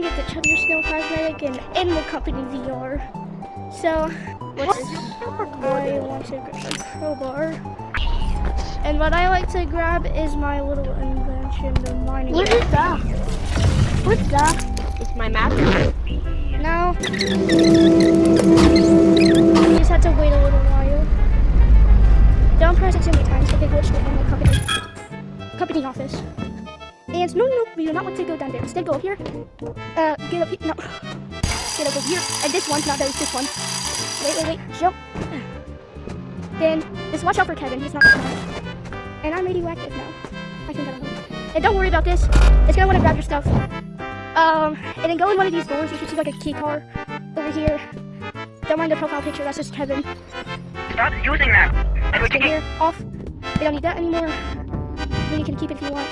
get the chubbier snail cosmetic and animal company VR. So, I want to grab a crowbar. And what I like to grab is my little invention, the mining. What is that? What's that? It's my map. Now, you just have to wait a little while. Don't press it too many times, okay, go to the animal company office. And no, we do not want to go down there. Instead, go up here. Get up here. No. Get up over here. And this one, not those, this one. Wait. Jump. Then, just watch out for Kevin. He's not smart. And I'm radioactive now. I think I don't know. And don't worry about this. It's gonna want to grab your stuff. And then go in one of these doors. You should see like a key card over here. Don't mind the profile picture. That's just Kevin. Stop using that. Put here off. We don't need that anymore. Then you can keep it if you want.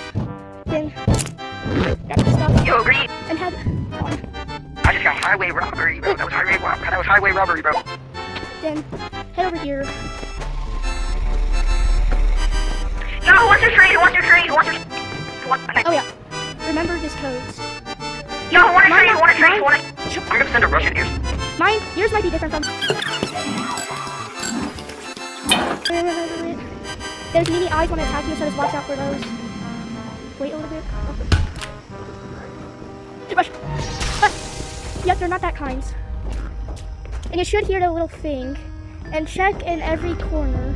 Then grab your stuff. Yo, green. And head on. I just got highway robbery, bro. That was highway robbery, bro. Then head over here. Yo, who wants your trade? Oh yeah. Remember his codes. Yo, who wants a trade? I'm gonna send a Russian here. Yours might be different from. Those mini eyes want to attack you, so just watch out for those. Wait a little bit. Toothbrush. Yep, they're not that kind. And you should hear the little thing. And check in every corner.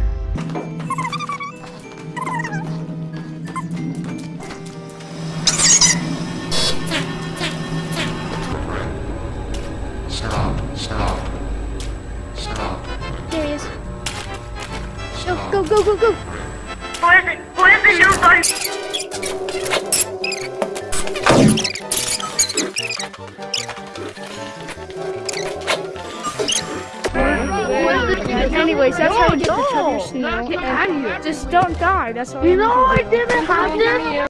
Stop. There he is. Stop. Go. Who is it? Who is the new button? Anyways, that's how you get the chubbier snail. And just don't die. That's all. You know I didn't have this.